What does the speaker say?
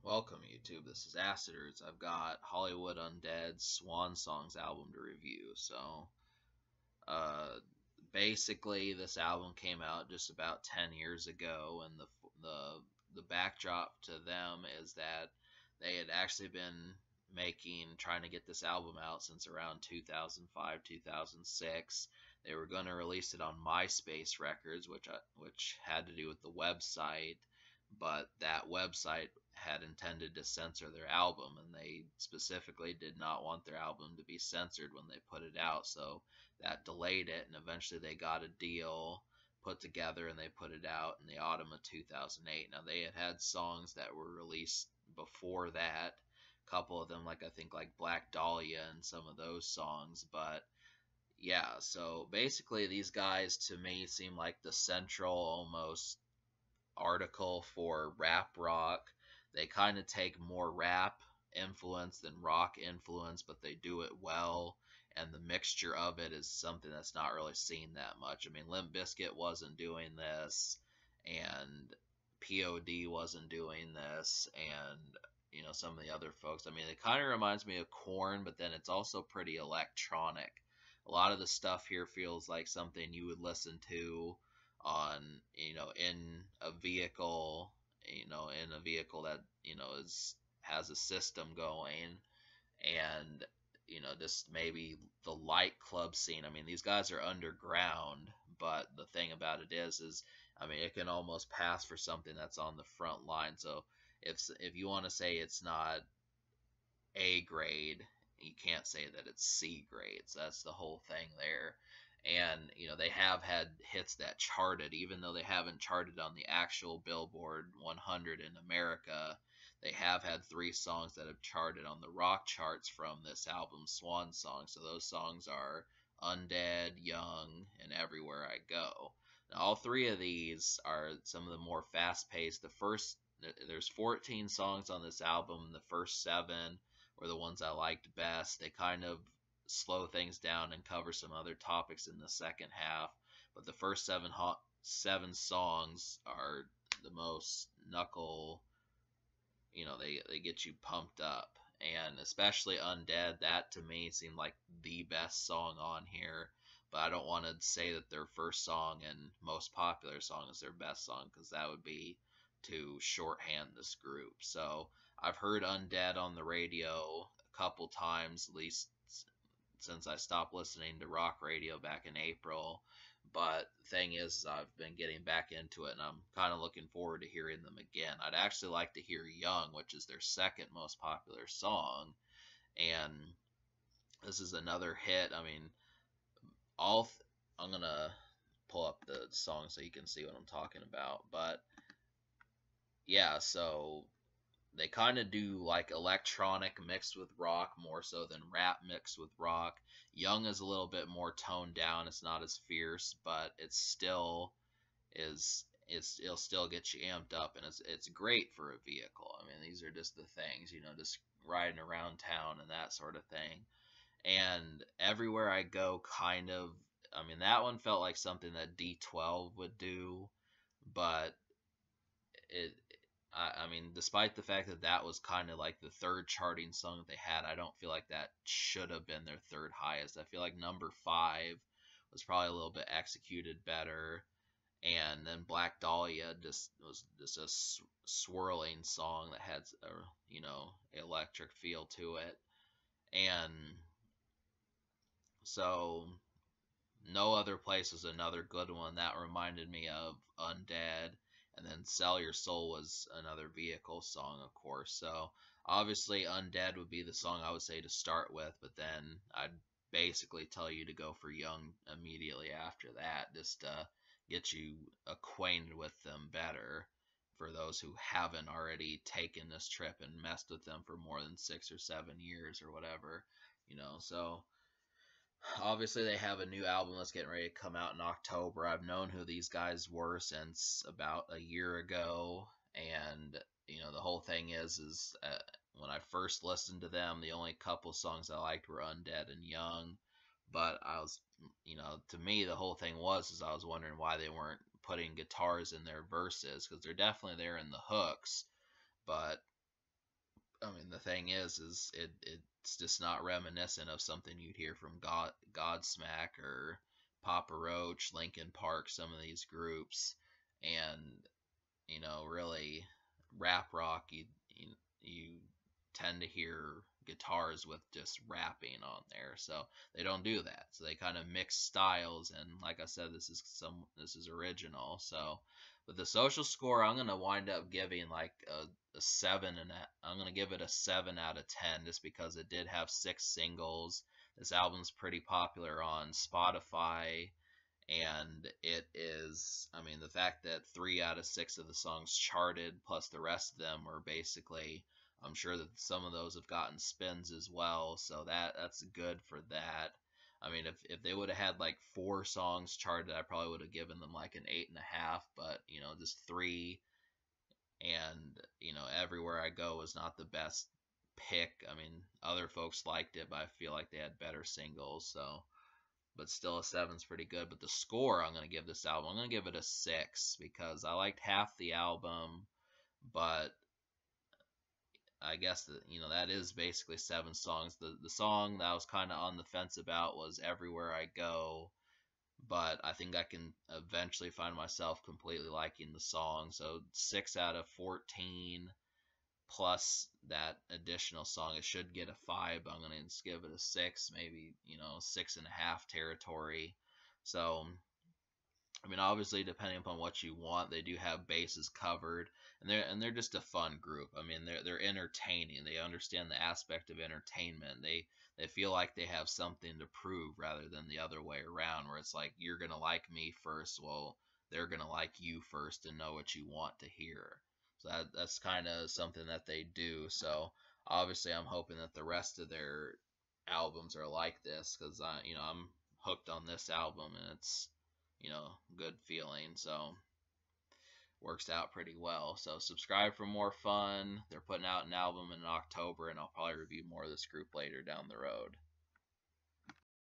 Welcome, YouTube. This is Aciders. I've got Hollywood Undead Swan Songs album to review. Uh, Basically, this album came out just about 10 years ago, and the backdrop to them is that they had actually been trying to get this album out since around 2005, 2006. They were going to release it on MySpace Records, which had to do with the website, but that website had intended to censor their album, and they specifically did not want their album to be censored when they put it out, so that delayed it, and eventually they got a deal put together and they put it out in the autumn of 2008. Now, they had had songs that were released before that, a couple of them, like I think like Black Dahlia and some of those songs, but yeah, so basically these guys to me seem like the central almost article for rap rock. They kind of take more rap influence than rock influence, but they do it well, and the mixture of it is something that's not really seen that much. I mean, Limp Bizkit wasn't doing this, and POD wasn't doing this, and some of the other folks. I mean, it kind of reminds me of Korn, but then it's also pretty electronic. A lot of the stuff here feels like something you would listen to on in a vehicle, in a vehicle that is has a system going, and just maybe the light club scene. I mean, these guys are underground, but the thing about it is I mean, it can almost pass for something that's on the front line. So if you want to say it's not A grade, you can't say that it's C grade. So that's the whole thing there. And they have had hits that charted, even though they haven't charted on the actual Billboard 100 in America. They have had 3 songs that have charted on the rock charts from this album, Swan Song. So those songs are Undead, Young, and Everywhere I Go. Now, all 3 of these are some of the more fast-paced. There's 14 songs on this album. The first 7 were the ones I liked best. They kind of slow things down and cover some other topics in the second half, but the first 7 songs are the most knuckle. They get you pumped up, and especially Undead. That to me seemed like the best song on here. But I don't want to say that their first song and most popular song is their best song, because that would be to shorthand this group. So I've heard Undead on the radio a couple times, at least since I stopped listening to rock radio back in April. But the thing is, I've been getting back into it, and I'm kind of looking forward to hearing them again. I'd actually like to hear Young, which is their second most popular song, and this is another hit. I mean, I'm gonna pull up the song so you can see what I'm talking about. But yeah, so they kind of do like electronic mixed with rock more so than rap mixed with rock. Young is a little bit more toned down. It's not as fierce, but it'll still get you amped up, and it's great for a vehicle. I mean, these are just the things, just riding around town and that sort of thing. And Everywhere I Go, kind of, I mean, that one felt like something that D12 would do, but it I mean, despite the fact that that was kind of like the third charting song that they had, I don't feel like that should have been their third highest. I feel like number 5 was probably a little bit executed better, and then Black Dahlia was just a swirling song that had a electric feel to it, and so No Other Place was another good one that reminded me of Undead. And then Sell Your Soul was another vehicle song, of course. So obviously Undead would be the song I would say to start with, but then I'd basically tell you to go for Young immediately after that, just to get you acquainted with them better, for those who haven't already taken this trip and messed with them for more than 6 or 7 years or whatever. So obviously they have a new album that's getting ready to come out in October. I've known who these guys were since about a year ago, and the whole thing is when I first listened to them, the only couple songs I liked were Undead and Young. But I was, to me, the whole thing was I was wondering why they weren't putting guitars in their verses, because they're definitely there in the hooks, but I mean, the thing is it's just not reminiscent of something you'd hear from Godsmack or Papa Roach, Linkin Park, some of these groups, and really rap rock. You tend to hear guitars with just rapping on there, so they don't do that. So they kind of mix styles, and like I said, this is original. So, with the social score, I'm gonna wind up giving like a seven, and I'm gonna give it a 7 out of 10, just because it did have 6 singles. This album's pretty popular on Spotify, and it is, I mean, the fact that 3 out of 6 of the songs charted, plus the rest of them were basically, I'm sure that some of those have gotten spins as well, so that's good for that. I mean, if they would have had like 4 songs charted, I probably would have given them like an 8.5, but just 3, and everywhere I go was not the best pick. I mean, other folks liked it, but I feel like they had better singles, so, but still a seven's pretty good. But the score I'm gonna give this album, I'm gonna give it a 6, because I liked half the album, but I guess that that is basically 7 songs. The song that I was kind of on the fence about was Everywhere I Go, but I think I can eventually find myself completely liking the song. So 6 out of 14 plus that additional song, it should get a 5. But I'm gonna just give it a 6, maybe 6.5 territory. So I mean, obviously, depending upon what you want, they do have bases covered, and they're just a fun group. I mean, they're entertaining. They understand the aspect of entertainment. They feel like they have something to prove rather than the other way around, where it's like you're gonna like me first, well, they're gonna like you first and know what you want to hear. So that's kind of something that they do. So obviously, I'm hoping that the rest of their albums are like this, because I'm hooked on this album, and it's good feeling. So works out pretty well. So subscribe for more fun. They're putting out an album in October, and I'll probably review more of this group later down the road.